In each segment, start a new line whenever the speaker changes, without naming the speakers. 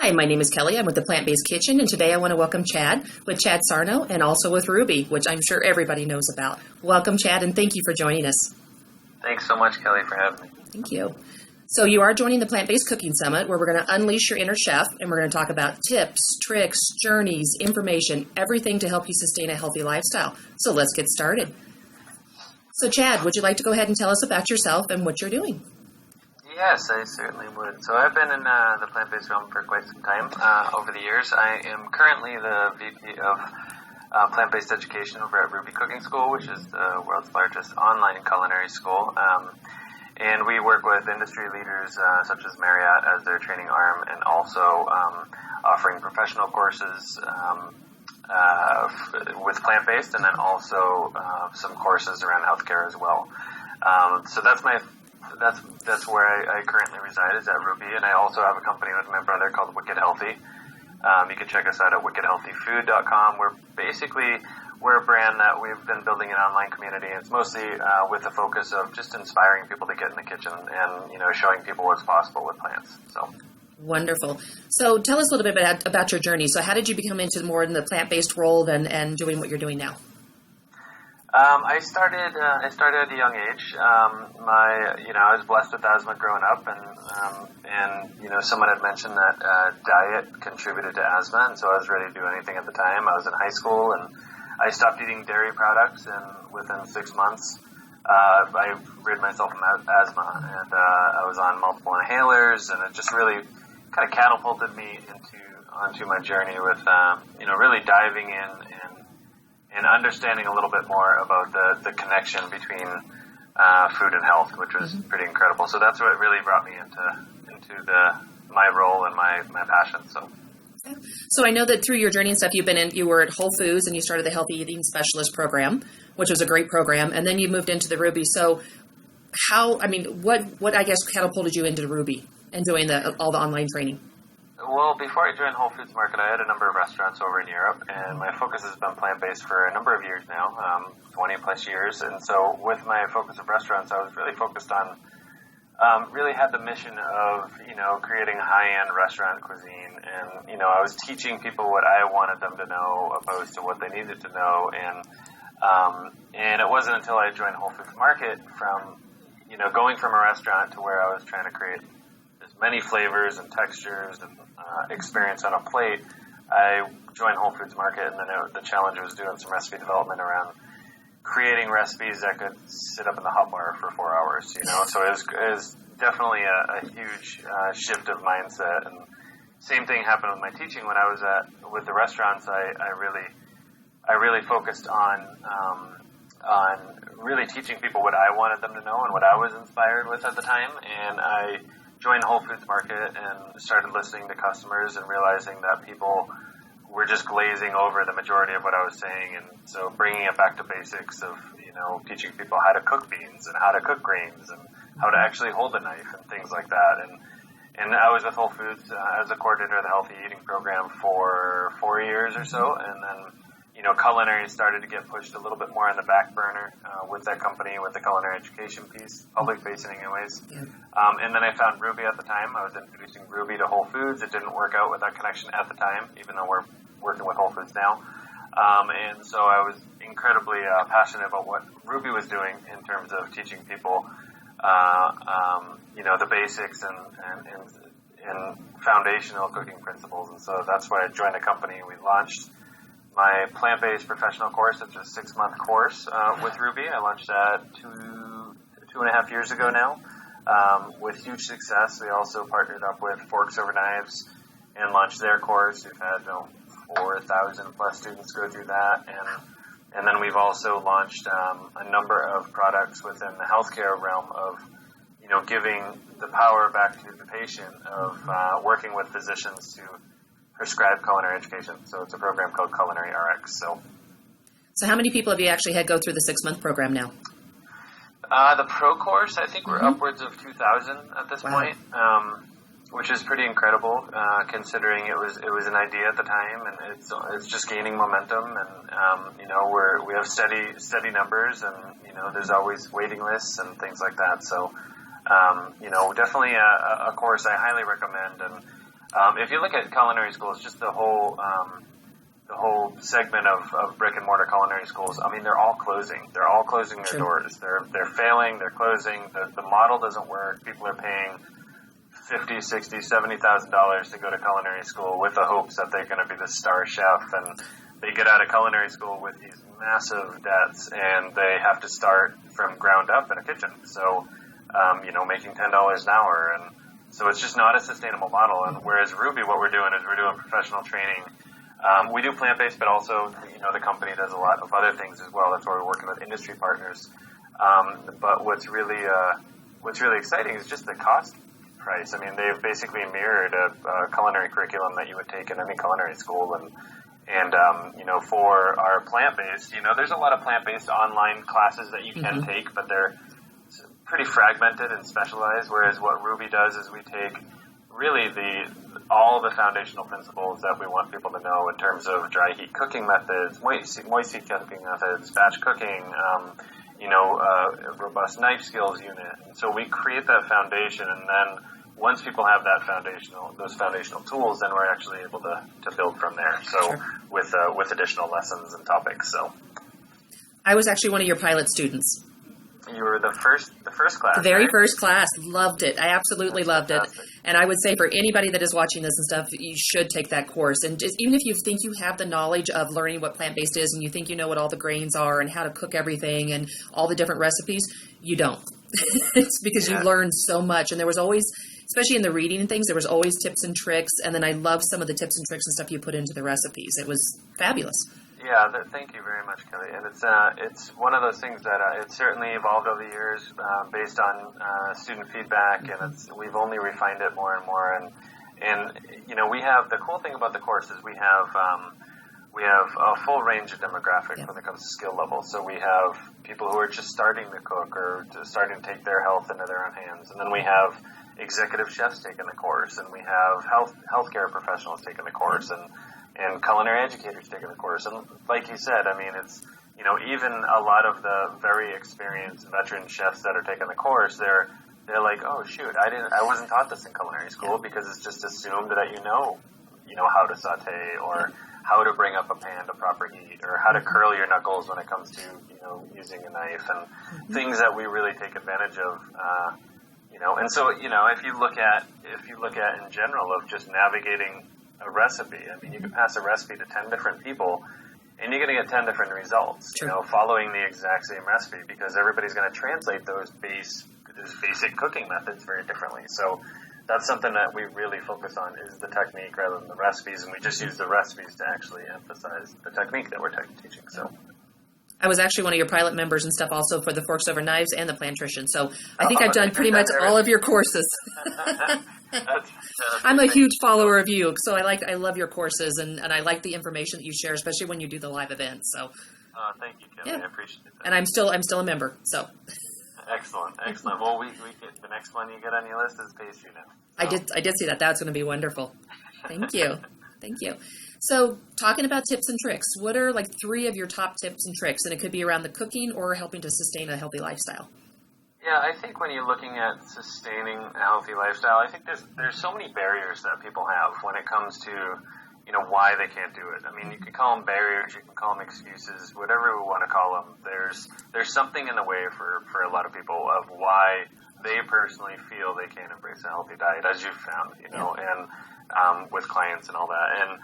Hi, my name is Kelly. I'm with the Plant-Based Kitchen, and today I want to welcome Chad with Chad Sarno and also with Ruby, which I'm sure everybody knows about. Welcome, Chad, and thank you for joining us.
Thanks so much, Kelly, for having me.
Thank you. So you are joining the Plant-Based Cooking Summit, where we're going to unleash your inner chef, and we're going to talk about tips, tricks, journeys, information, everything to help you sustain a healthy lifestyle. So let's get started. So Chad, would you like to go ahead and tell us about yourself and what you're doing?
Yes, I certainly would. So I've been in the plant-based realm for quite some time over the years. I am currently the VP of plant-based education over at Ruby Cooking School, which is the world's largest online culinary school. And we work with industry leaders such as Marriott as their training arm, and also offering professional courses with plant-based, and then also some courses around healthcare as well. So that's where I currently reside, is at Ruby, and I also have a company with my brother called Wicked Healthy. You can check us out at wickedhealthyfood.com. We're a brand that we've been building an online community. It's mostly with the focus of just inspiring people to get in the kitchen and showing people what's possible with plants. So
wonderful. So tell us a little bit about your journey. So how did you become into more in the plant-based world and doing what you're doing now?
I started at a young age. I was blessed with asthma growing up, and someone had mentioned that diet contributed to asthma, and so I was ready to do anything at the time. I was in high school, and I stopped eating dairy products, and within 6 months, I rid myself of asthma, and I was on multiple inhalers, and it just really kind of catapulted me onto my journey with really diving in and understanding a little bit more about the connection between food and health, which was pretty incredible. So that's what really brought me into my role and my passion.
So I know that through your journey and stuff, you were at Whole Foods and you started the Healthy Eating Specialist program, which was a great program, and then you moved into the Ruby. So what I guess catapulted you into Ruby and doing all the online training?
Well, before I joined Whole Foods Market, I had a number of restaurants over in Europe, and my focus has been plant-based for a number of years now, 20 plus years. And so with my focus of restaurants, I was really focused on, really had the mission of, creating a high-end restaurant cuisine. And, I was teaching people what I wanted them to know opposed to what they needed to know. And it wasn't until I joined Whole Foods Market from, going from a restaurant to where I was trying to create as many flavors and textures and experience on a plate, I joined Whole Foods Market, and then the challenge was doing some recipe development around creating recipes that could sit up in the hot bar for 4 hours, So it was definitely a huge shift of mindset. And same thing happened with my teaching when I was with the restaurants. I really focused on really teaching people what I wanted them to know and what I was inspired with at the time. And I joined Whole Foods Market and started listening to customers and realizing that people were just glazing over the majority of what I was saying. And so bringing it back to basics of, teaching people how to cook beans and how to cook grains and how to actually hold a knife and things like that. And I was with Whole Foods as a coordinator of the Healthy Eating Program for 4 years or so. And then, culinary started to get pushed a little bit more on the back burner with that company, with the culinary education piece, public facing anyways. Yeah. And then I found Ruby at the time. I was introducing Ruby to Whole Foods. It didn't work out with that connection at the time, even though we're working with Whole Foods now. And so I was incredibly passionate about what Ruby was doing in terms of teaching people, the basics and foundational cooking principles. And so that's why I joined the company. We launched my plant-based professional course. It's a 6-month course with Ruby. I launched that 2.5 years ago now with huge success. We also partnered up with Forks Over Knives and launched their course. We've had 4,000 plus students go through that. And then we've also launched a number of products within the healthcare realm of, giving the power back to the patient of working with physicians to prescribe culinary education. So it's a program called Culinary RX.
So how many people have you actually had go through the 6-month program now?
The pro course, I think we're upwards of 2,000 at this point, which is pretty incredible considering it was an idea at the time, and it's just gaining momentum. And we have steady numbers, and there's always waiting lists and things like that. So definitely a course I highly recommend. And If you look at culinary schools, just the whole segment of brick and mortar culinary schools, I mean, they're all closing. They're all closing their doors. They're failing. They're closing. The model doesn't work. People are paying $50,000, $60,000, $70,000 to go to culinary school with the hopes that they're going to be the star chef, and they get out of culinary school with these massive debts, and they have to start from ground up in a kitchen. So, making $10 an hour, and so it's just not a sustainable model. And whereas Ruby, what we're doing is we're doing professional training. We do plant-based, but also, the company does a lot of other things as well. That's why we're working with industry partners. But what's really exciting is just the cost price. I mean, they've basically mirrored a culinary curriculum that you would take in any culinary school, and for our plant-based, there's a lot of plant-based online classes that you can take, but they're pretty fragmented and specialized, whereas what Ruby does is we take really all the foundational principles that we want people to know in terms of dry heat cooking methods, moist heat cooking methods, batch cooking, robust knife skills unit. And so we create that foundation, and then once people have those foundational tools, then we're actually able to build from there. So with additional lessons and topics. So
I was actually one of your pilot students.
You were the first class.
The very
right?
first class. Loved it. I absolutely loved it. And I would say for anybody that is watching this and stuff, you should take that course. And just, even if you think you have the knowledge of learning what plant-based is, and you think you know what all the grains are and how to cook everything and all the different recipes, you don't. It's because you learn so much. And there was always, especially in the reading and things, there was always tips and tricks. And then I loved some of the tips and tricks and stuff you put into the recipes. It was fabulous.
Yeah, thank you very much, Kelly. And it's one of those things that it's certainly evolved over the years based on student feedback, and we've only refined it more and more. And we have the cool thing about the course is we have a full range of demographics when it comes to skill level. So we have people who are just starting to cook or just starting to take their health into their own hands, and then we have executive chefs taking the course, and we have healthcare professionals taking the course, and culinary educators taking the course. And like you said, I mean, it's, even a lot of the very experienced veteran chefs that are taking the course, they're like, oh shoot, I wasn't taught this in culinary school, because it's just assumed that you know how to saute, or how to bring up a pan to proper heat, or how to curl your knuckles when it comes to, using a knife, and things that we really take advantage of, and so, if you look at in general of just navigating a recipe. I mean, you can pass a recipe to 10 different people, and you're going to get 10 different results, following the exact same recipe, because everybody's going to translate those basic cooking methods very differently. So that's something that we really focus on, is the technique rather than the recipes, and we just use the recipes to actually emphasize the technique that we're teaching. So
I was actually one of your pilot members and stuff also for the Forks Over Knives and the Plantrition. So I think I've done pretty much all of your courses. I'm a huge follower of you, so I love your courses, and I like the information that you share, especially when you do the live events. So,
thank you, Kelly. I appreciate that.
And I'm still a member. So,
excellent. Well, we the next one you get on your list is pastry now. So.
I did see that. That's going to be wonderful. Thank you. Thank you. So, talking about tips and tricks, what are 3 of your top tips and tricks? And it could be around the cooking or helping to sustain a healthy lifestyle.
Yeah, I think when you're looking at sustaining a healthy lifestyle, I think there's so many barriers that people have when it comes to, why they can't do it. I mean, you can call them barriers, you can call them excuses, whatever we want to call them. There's something in the way for a lot of people of why they personally feel they can't embrace a healthy diet, as you've found, and with clients and all that.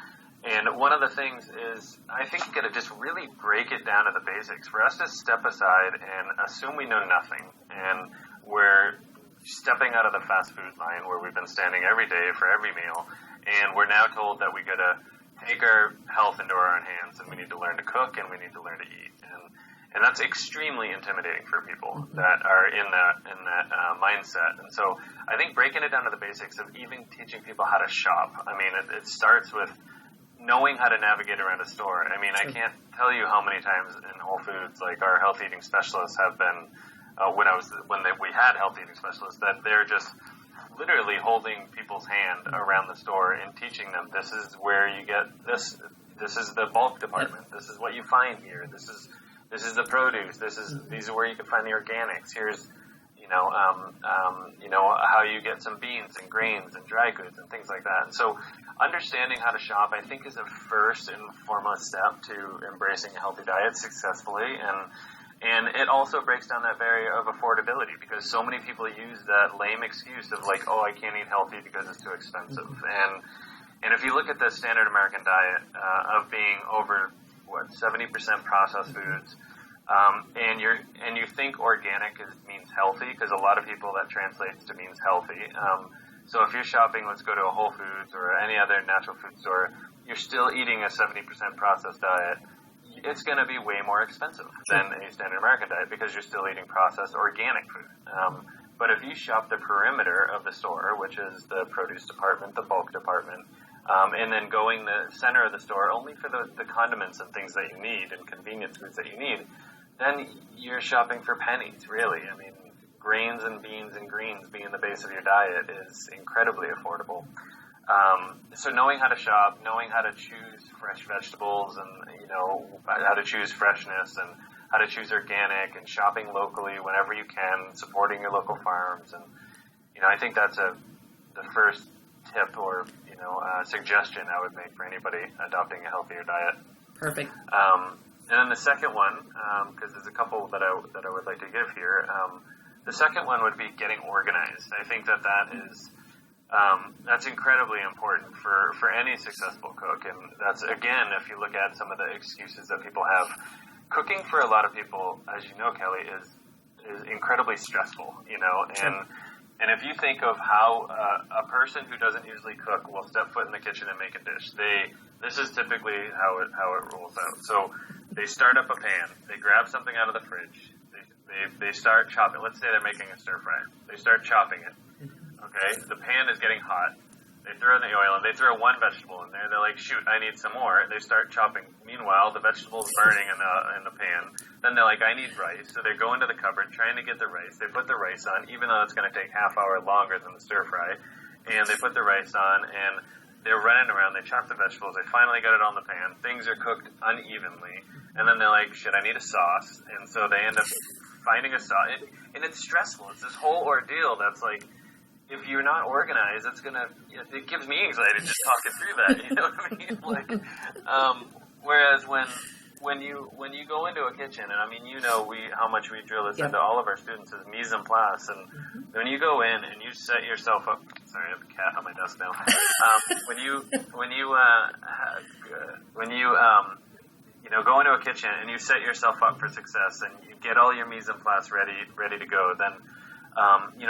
And one of the things is, I think you got to just really break it down to the basics. For us to step aside and assume we know nothing, and we're stepping out of the fast food line where we've been standing every day for every meal, and we're now told that we got to take our health into our own hands, and we need to learn to cook, and we need to learn to eat. And that's extremely intimidating for people that are in that mindset. And so I think breaking it down to the basics of even teaching people how to shop. I mean, it starts with knowing how to navigate around a store. I mean, I can't tell you how many times in Whole Foods, our health eating specialists have been, we had health eating specialists, that they're just literally holding people's hand around the store and teaching them, this is where you get this is the bulk department, this is what you find here, this is the produce, these are where you can find the organics, here's how you get some beans and grains and dry goods and things like that. And so understanding how to shop, I think, is the first and foremost step to embracing a healthy diet successfully. And it also breaks down that barrier of affordability, because so many people use that lame excuse of like, oh, I can't eat healthy because it's too expensive. And if you look at the standard American diet of being over 70% processed foods, and you think organic means healthy, because a lot of people that translates to means healthy. So if you're shopping, let's go to a Whole Foods or any other natural food store, you're still eating a 70% processed diet. It's going to be way more expensive than a standard American diet, because you're still eating processed organic food. But if you shop the perimeter of the store, which is the produce department, the bulk department, and then going the center of the store only for the condiments and things that you need and convenience foods that you need, then you're shopping for pennies, really. I mean, grains and beans and greens being the base of your diet is incredibly affordable. So knowing how to shop, knowing how to choose fresh vegetables and, how to choose freshness and how to choose organic, and shopping locally whenever you can, supporting your local farms. And, I think that's the first tip or, suggestion I would make for anybody adopting a healthier diet.
Perfect.
And then the second one, because there's a couple that I would like to give here. The second one would be getting organized. I think that's incredibly important for any successful cook. And that's, again, if you look at some of the excuses that people have, cooking for a lot of people, as you know, Kelly, is incredibly stressful, and if you think of how a person who doesn't usually cook will step foot in the kitchen and make a dish, this is typically how it rolls out. So they start up a pan, they grab something out of the fridge, they start chopping. Let's say they're making a stir fry. They start chopping it. Okay, the pan is getting hot. They throw in the oil and they throw one vegetable in there. They're like, shoot, I need some more. They start chopping. Meanwhile, the vegetable's burning in the pan. Then they're like, I need rice. So they go into the cupboard trying to get the rice. They put the rice on, even though it's going to take half hour longer than the stir fry. And they put the rice on, and they're running around. They chop the vegetables. They finally got it on the pan. Things are cooked unevenly. And then they're like, shit, I need a sauce. And so they end up finding a sauce. And it's stressful. It's this whole ordeal that's like, if you're not organized, it gives me anxiety just talking through that. You know what I mean? Like, whereas when you go into a kitchen, and I mean, how much we drill this into all of our students is mise en place, and when you go in and you set yourself up. Sorry, I have a cat on my desk now. Go into a kitchen and you set yourself up for success, and you get all your mise en place ready to go, then.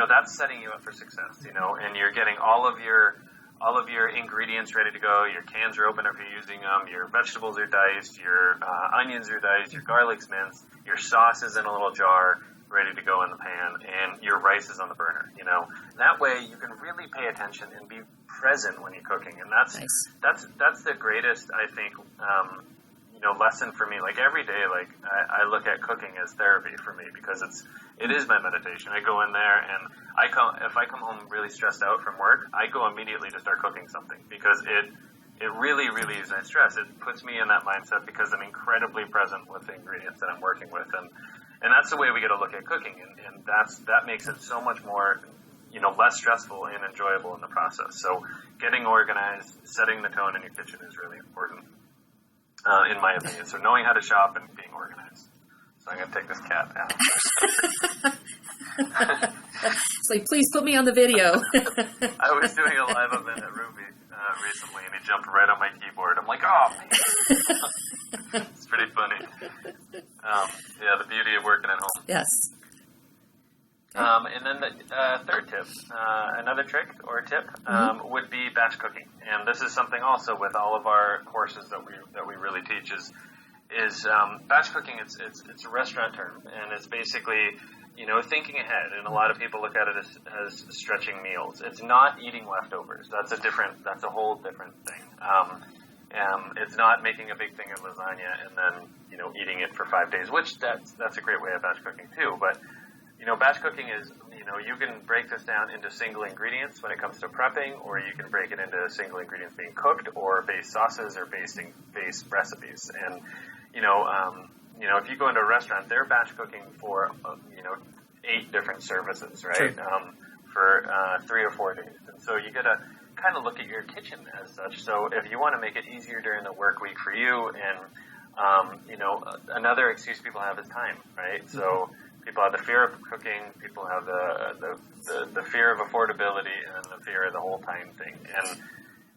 That's setting you up for success, and you're getting all of your ingredients ready to go. Your cans are open if you're using them. Your vegetables are diced. Your onions are diced. Your garlic's minced. Your sauce is in a little jar ready to go in the pan, and your rice is on the burner, That way you can really pay attention and be present when you're cooking, and that's the greatest, I think, lesson for me. Like every day, like I look at cooking as therapy for me, because it is my meditation. I go in there and if I come home really stressed out from work, I go immediately to start cooking something, because it really relieves my stress. It puts me in that mindset because I'm incredibly present with the ingredients that I'm working with, and that's the way we got to look at cooking, and that makes it so much more less stressful and enjoyable in the process. So getting organized, setting the tone in your kitchen is really important. In my opinion. So knowing how to shop and being organized. So I'm going to take this cat down.
It's like, please put me on the video.
I was doing a live event at Ruby recently, and he jumped right on my keyboard. I'm like, oh, man. It's pretty funny. The beauty of working at home.
Yes.
And then the third tip, another trick or tip, would be batch cooking. And this is something also with all of our courses that we really teach is batch cooking. It's a restaurant term, and it's basically thinking ahead. And a lot of people look at it as stretching meals. It's not eating leftovers. That's a whole different thing. It's not making a big thing of lasagna and then eating it for 5 days, which that's a great way of batch cooking too, but. Batch cooking is, you can break this down into single ingredients when it comes to prepping, or you can break it into single ingredients being cooked, or base sauces, or base recipes. And, if you go into a restaurant, they're batch cooking for, 8 8 different services, right? For 3 or 4 days. And so you got to kind of look at your kitchen as such. So if you want to make it easier during the work week for you, and another excuse people have is time, right? So people have the fear of cooking, people have the fear of affordability, and the fear of the whole time thing. And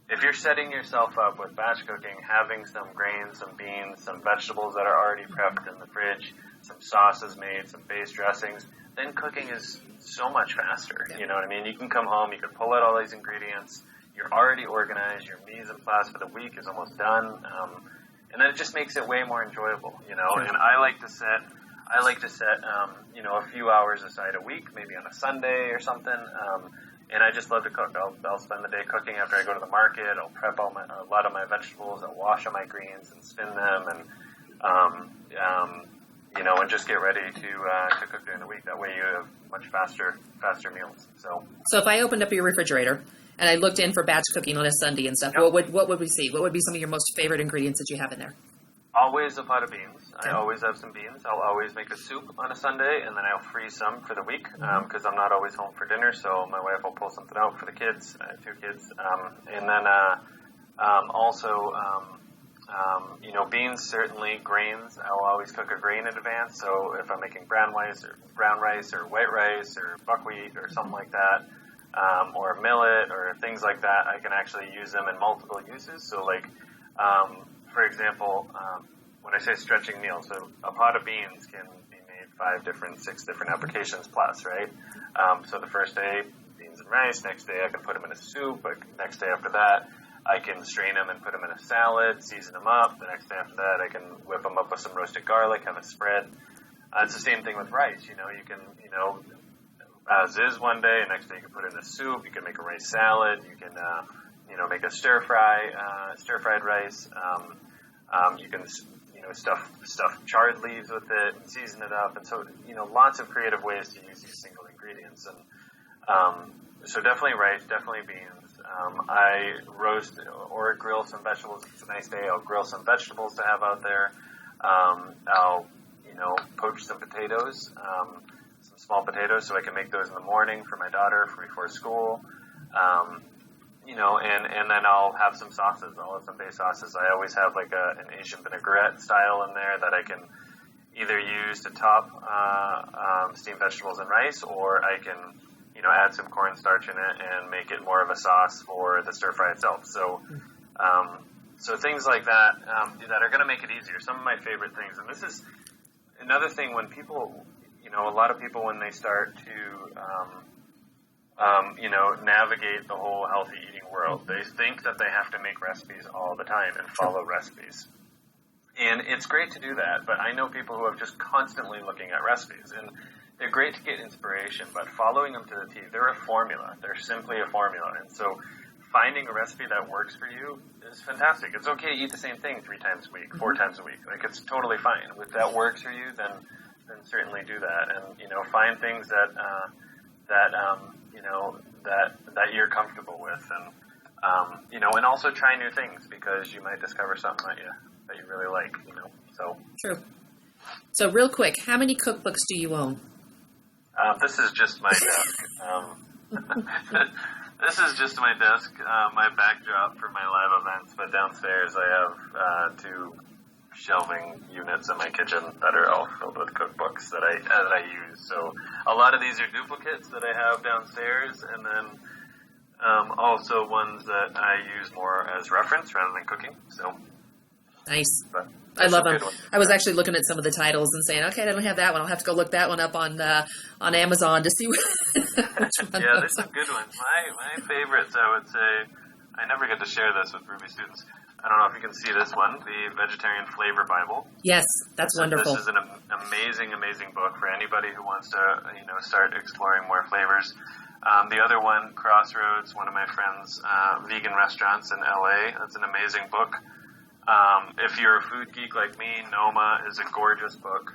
if you're setting yourself up with batch cooking, having some grains, some beans, some vegetables that are already prepped in the fridge, some sauces made, some base dressings, then cooking is so much faster. You know what I mean? You can come home, you can pull out all these ingredients, you're already organized, your mise en place for the week is almost done, and then it just makes it way more enjoyable, you know. And I like to set a few hours aside a week, maybe on a Sunday or something, and I just love to cook. I'll spend the day cooking after I go to the market. I'll prep a lot of my vegetables. I'll wash all my greens and spin them, and and just get ready to cook during the week. That way you have much faster meals. So
if I opened up your refrigerator and I looked in for batch cooking on a Sunday and stuff, what would we see? What would be some of your most favorite ingredients that you have in there?
Always a pot of beans. Okay. I always have some beans. I'll always make a soup on a Sunday, and then I'll freeze some for the week because I'm not always home for dinner. So my wife will pull something out for the kids. I have 2 kids, and then beans, certainly. Grains, I'll always cook a grain in advance. So if I'm making brown rice or white rice or buckwheat or something like that, or millet or things like that, I can actually use them in multiple uses. So for example, when I say stretching meals, so a pot of beans can be made 6 different applications plus, right? So the first day, beans and rice. Next day, I can put them in a soup. Next day after that, I can strain them and put them in a salad, season them up. The next day after that, I can whip them up with some roasted garlic, have a spread. It's the same thing with rice. You can, as is one day, and next day you can put it in a soup. You can make a rice salad. You can, make a stir-fried rice. You can, stuff chard leaves with it and season it up. And so, lots of creative ways to use these single ingredients. And so definitely rice, definitely beans. I roast or grill some vegetables. If it's a nice day, I'll grill some vegetables to have out there. I'll, poach some potatoes, some small potatoes, so I can make those in the morning for my daughter before school. And then I'll have some sauces. I'll have some base sauces. I always have an Asian vinaigrette style in there that I can either use to top steamed vegetables and rice, or I can add some cornstarch in it and make it more of a sauce for the stir fry itself. So things like that that are going to make it easier. Some of my favorite things, and this is another thing when people, a lot of people when they start to navigate the whole healthy eating world, they think that they have to make recipes all the time and follow recipes. And it's great to do that, but I know people who are just constantly looking at recipes, and they're great to get inspiration, but following them to the T, they're a formula. They're simply a formula. And so finding a recipe that works for you is fantastic. It's okay to eat the same thing 3 times a week, 4 times a week. It's totally fine. If that works for you, then certainly do that. And, find things that you're comfortable with. And, and also try new things, because you might discover something that you really like, so. True.
So real quick, how many cookbooks do you own?
This is just my desk. This is just my desk, my backdrop for my live events. But downstairs, I have 2 shelving units in my kitchen that are all filled with cookbooks that I use. So a lot of these are duplicates that I have downstairs, and then also ones that I use more as reference rather than cooking. So
nice. I love them. I was actually looking at some of the titles and saying, okay, I don't have that one. I'll have to go look that one up on Amazon to see which one.
Yeah, there's some good ones. My favorites, I would say, I never get to share this with Ruby students. I don't know if you can see this one, the Vegetarian Flavor Bible.
Yes, that's wonderful.
This is an amazing, amazing book for anybody who wants to, start exploring more flavors. The other one, Crossroads, one of my friends' vegan restaurants in LA. That's an amazing book. If you're a food geek like me, Noma is a gorgeous book.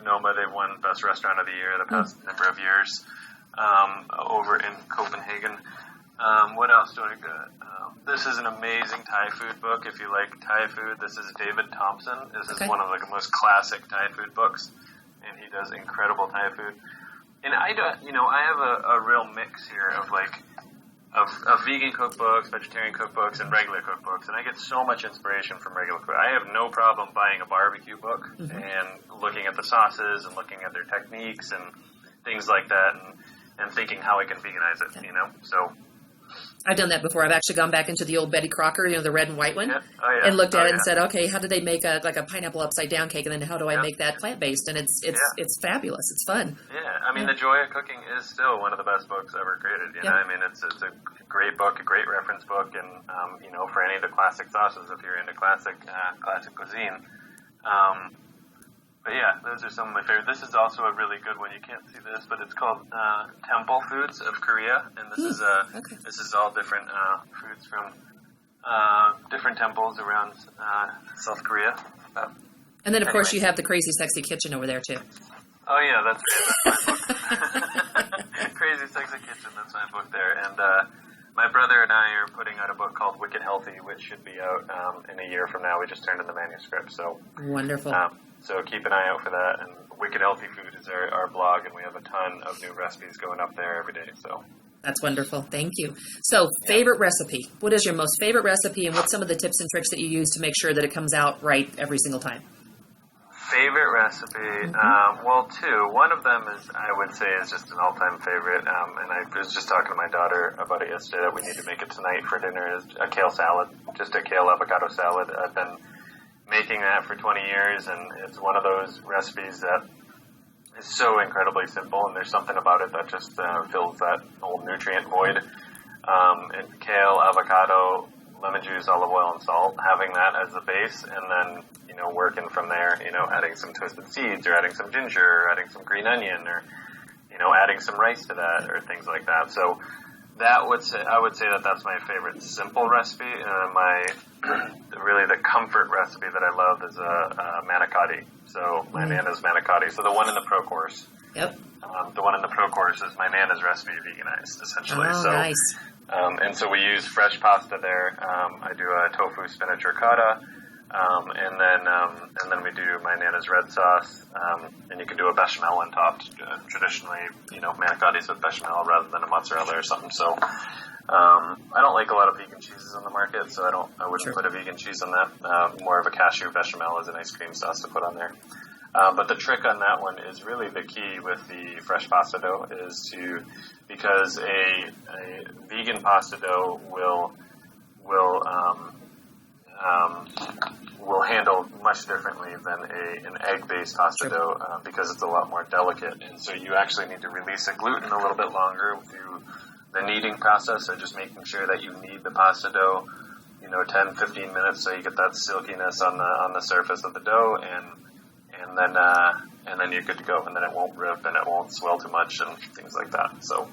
Noma, they've won Best Restaurant of the Year the past number of years over in Copenhagen. What else do I got? This is an amazing Thai food book. If you like Thai food, this is David Thompson. This is one of the most classic Thai food books. and he does incredible Thai food. And I have a real mix here of vegan cookbooks, vegetarian cookbooks, and regular cookbooks, and I get so much inspiration from regular cookbooks. I have no problem buying a barbecue book and looking at the sauces and looking at their techniques and things like that, and thinking how I can veganize it, So
I've done that before. I've actually gone back into the old Betty Crocker, the red and white one, and looked at it and said, okay, how did they make a pineapple upside down cake, and then how do I make that plant-based? And it's fabulous. It's fun.
Yeah, I mean, The Joy of Cooking is still one of the best books ever created. You know, I mean, it's a great book, a great reference book, and for any of the classic sauces, if you're into classic cuisine. But yeah, those are some of my favorite. This is also a really good one. You can't see this, but it's called Temple Foods of Korea, and this is all different foods from different temples around South Korea.
And then, of course, you have the Crazy Sexy Kitchen over there too.
Oh yeah, that's my book. Crazy Sexy Kitchen. That's my book there, and my brother and I are putting out a book called Wicked Healthy, which should be out in a year from now. We just turned in the manuscript, so
wonderful.
So keep an eye out for that. And Wicked Healthy Food is our blog, and we have a ton of new recipes going up there every day. So
that's wonderful. Thank you. So favorite recipe. What is your most favorite recipe, and what's some of the tips and tricks that you use to make sure that it comes out right every single time?
Favorite recipe? Well, two. One of them I would say, is just an all-time favorite. And I was just talking to my daughter about it yesterday that we need to make it tonight for dinner. Is a kale salad, just a kale avocado salad. I've been making that for 20 years, and it's one of those recipes that is so incredibly simple, and there's something about it that just fills that old nutrient void. And kale, avocado, lemon juice, olive oil, and salt, having that as the base, and then working from there, adding some twisted seeds, or adding some ginger, or adding some green onion, or adding some rice to that, or things like that. So I would say that's my favorite simple recipe. Really the comfort recipe that I love is manicotti. So my Nana's manicotti. So the one in the pro course.
Yep.
The one in the pro course is my Nana's recipe then essentially.
Oh,
so,
nice.
And so we use fresh pasta there. I do a tofu spinach ricotta, and then we do my Nana's red sauce, and you can do a bechamel on top. Traditionally, manicotti's with bechamel rather than a mozzarella or something. So I don't like a lot of vegan cheeses on the market, so I wouldn't put a vegan cheese on that. More of a cashew bechamel as an ice cream sauce to put on there. But the trick on that one is really the key with the fresh pasta dough because a vegan pasta dough will handle much differently than an egg-based pasta dough because it's a lot more delicate, and so you actually need to release the gluten a little bit longer through the kneading process, so just making sure that you knead the pasta dough 10-15 minutes so you get that silkiness on the surface of the dough, and then you're good to go, and then it won't rip and it won't swell too much and things like that. So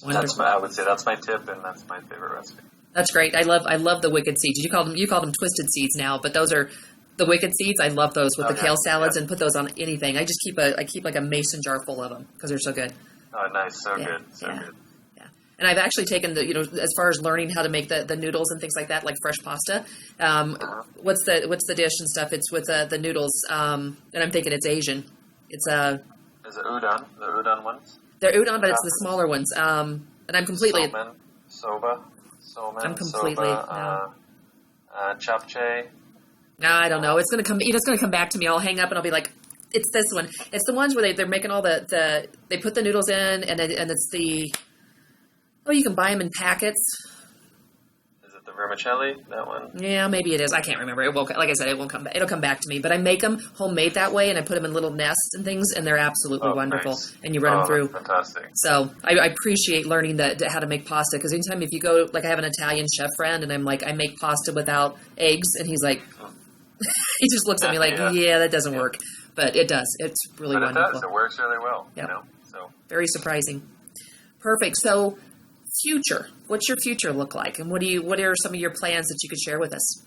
I would say that's my tip, and that's my favorite recipe.
That's great. I love the wicked seeds. You call them twisted seeds now, but those are the wicked seeds. I love those with the kale salads and put those on anything. I keep like a mason jar full of them because they're so good.
Oh, nice. So good. Good.
Yeah. And I've actually taken as far as learning how to make the noodles and things like that, like fresh pasta. What's the dish and stuff? It's with the noodles. And I'm thinking it's Asian. It's
Is it udon? The udon ones?
They're udon, but it's the smaller ones. And I'm completely
Soba.
I'm completely
japchae.
No, I don't know. It's gonna come back to me. I'll hang up and I'll be like, it's this one. It's the ones where they're making all they put the noodles in and it's you can buy them in packets.
Is it the vermicelli? That one?
Yeah, maybe it is. I can't remember. It won't. Like I said, it won't come back. It'll come back to me. But I make them homemade that way, and I put them in little nests and things, and they're absolutely wonderful.
Nice.
And you run them through.
Fantastic.
So I appreciate learning how to make pasta because anytime if you go, like I have an Italian chef friend, and I'm like, I make pasta without eggs, and he's like, he just looks at me like, yeah, that doesn't work, but it does. It's really wonderful.
It does. It works really well.
Yep.
So
very surprising. Perfect. So. Future. What's your future look like, and what are some of your plans that you could share with us?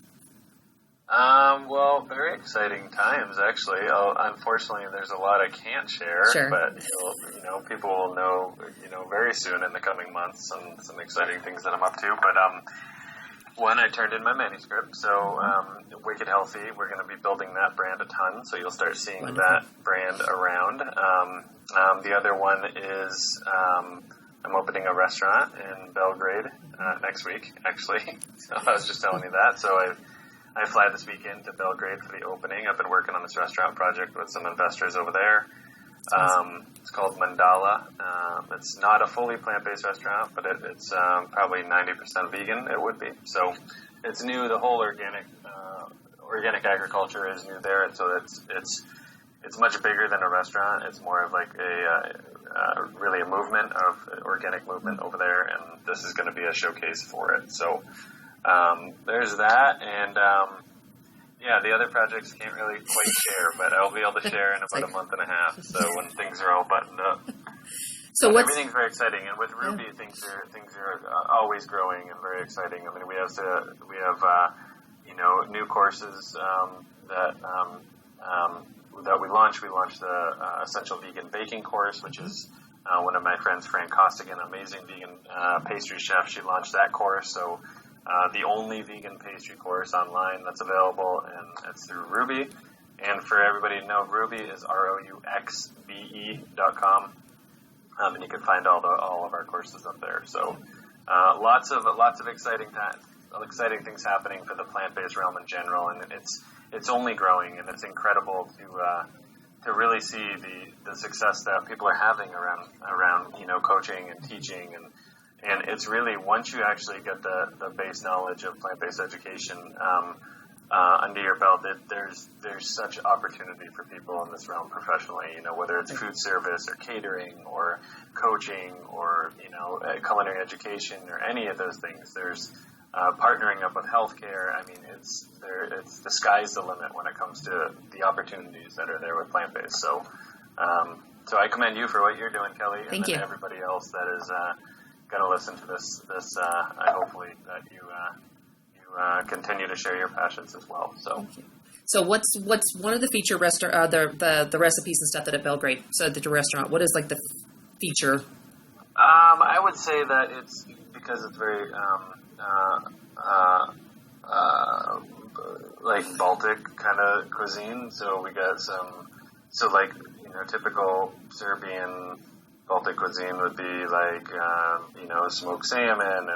Well, very exciting times actually. Unfortunately, there's a lot I can't share, but people will know very soon in the coming months and some exciting things that I'm up to. But One, I turned in my manuscript, so Wicked Healthy, we're going to be building that brand a ton, so you'll start seeing that brand around. The other one is I'm opening a restaurant in Belgrade next week, actually. So I was just telling you that. So I fly this weekend to Belgrade for the opening. I've been working on this restaurant project with some investors over there. It's called Mandala. It's not a fully plant-based restaurant, but it's probably 90% vegan. It would be. So it's new. The whole organic agriculture is new there, and so it's much bigger than a restaurant. It's more of like really a movement of organic movement over there, and this is going to be a showcase for it. So there's that, and the other projects can't really quite share, but I'll be able to share in about a month and a half. So when things are all buttoned up. So everything's very exciting, and with Ruby, things are always growing and very exciting. I mean, we have new courses that we launched. We launched the Essential Vegan Baking course, which is one of my friends, Fran Costigan, amazing vegan pastry chef. She launched that course. So the only vegan pastry course online that's available, and it's through Ruby. And for everybody to know, Ruby is ROUXBE.com, and you can find all of our courses up there. So lots of exciting things happening for the plant-based realm in general, and it's only growing, and it's incredible to really see the success that people are having around coaching and teaching, and it's really, once you actually get the base knowledge of plant-based education under your belt, there's such opportunity for people in this realm professionally, whether it's food service or catering or coaching or culinary education or any of those things. There's partnering up with healthcare. I mean, it's the sky's the limit when it comes to the opportunities that are there with plant-based. So I commend you for what you're doing, Kelly.
Thank you.
Everybody else that is going to listen to this. I hopefully that you continue to share your passions as well.
So what's one of the feature the recipes and stuff that at Belgrade? So the restaurant, what is like the feature?
I would say that it's because it's very like Baltic kind of cuisine. So we got typical Serbian Baltic cuisine would be like smoked salmon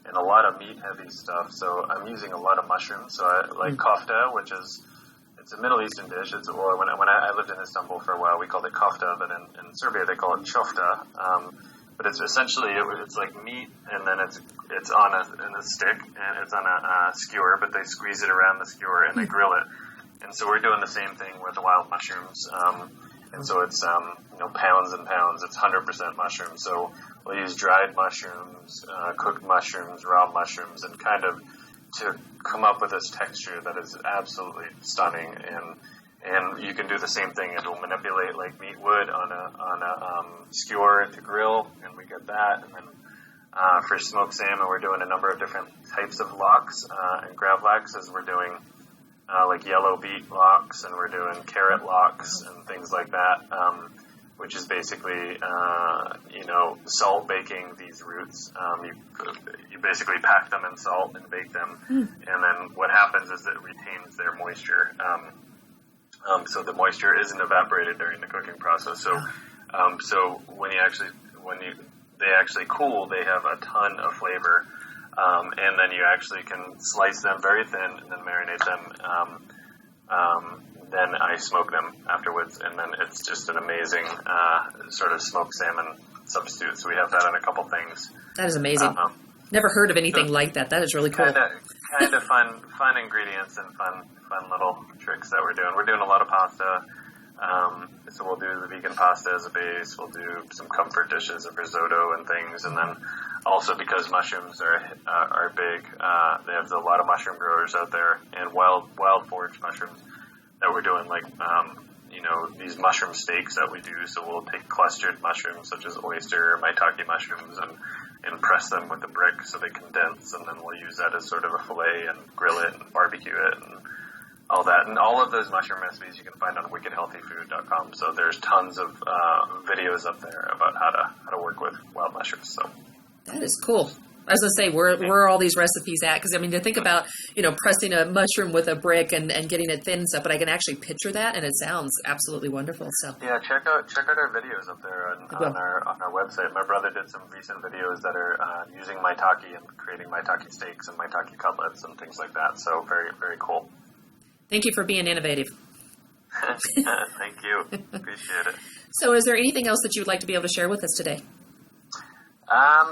and a lot of meat heavy stuff. So I'm using a lot of mushrooms. So I like kofta, which is it's a Middle Eastern dish. When I lived in Istanbul for a while, we called it kofta, but in Serbia they call it chofta. But it's essentially it's like meat, and then it's on a stick, and it's on a skewer. But they squeeze it around the skewer and they grill it. And so we're doing the same thing with the wild mushrooms. And so it's pounds and pounds. It's 100% mushrooms. So we'll use dried mushrooms, cooked mushrooms, raw mushrooms, and kind of to come up with this texture that is absolutely stunning. And you can do the same thing. It will manipulate like meat would on a skewer to grill, and we get that. And then for smoked salmon, we're doing a number of different types of lox and gravlax, as we're doing like yellow beet lox, and we're doing carrot lox and things like that, which is basically salt baking these roots. You basically pack them in salt and bake them, and then what happens is it retains their moisture. So the moisture isn't evaporated during the cooking process. So when they actually cool, they have a ton of flavor. And then you actually can slice them very thin and then marinate them. Then I smoke them afterwards, and then it's just an amazing sort of smoked salmon substitute. So we have that in a couple things.
That is amazing. Never heard of anything like that. That is really cool.
Kind of fun ingredients and fun little tricks that we're doing. We're doing a lot of pasta. So we'll do the vegan pasta as a base. We'll do some comfort dishes of risotto and things, and then also because mushrooms are big, there's a lot of mushroom growers out there, and wild forage mushrooms that we're doing, like these mushroom steaks that we do. So we'll take clustered mushrooms such as oyster or maitake mushrooms and press them with a brick so they condense, and then we'll use that as sort of a fillet and grill it and barbecue it and all that. And all of those mushroom recipes you can find on wickedhealthyfood.com. So there's tons of videos up there about how to work with wild mushrooms. So
that is cool. I was going to say, where are all these recipes at? Because, I mean, to think about, pressing a mushroom with a brick and getting it thin and stuff, but I can actually picture that, and it sounds absolutely wonderful. So
yeah, check out our videos up there on our website. My brother did some recent videos that are using maitake and creating maitake steaks and maitake cutlets and things like that. So very, very cool.
Thank you for being innovative.
Thank you. Appreciate it.
So is there anything else that you would like to be able to share with us today?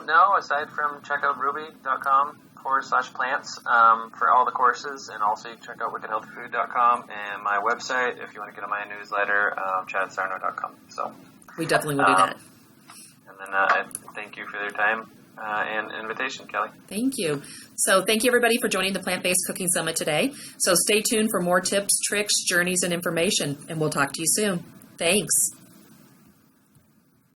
No, aside from check out ruby.com/plants for all the courses, and also you can check out wickedhealthyfood.com and my website if you want to get on my newsletter, chadsarno.com. So
we definitely will do that.
And then thank you for your time and invitation, Kelly.
Thank you. So thank you, everybody, for joining the Plant-Based Cooking Summit today. So stay tuned for more tips, tricks, journeys, and information, and we'll talk to you soon. Thanks.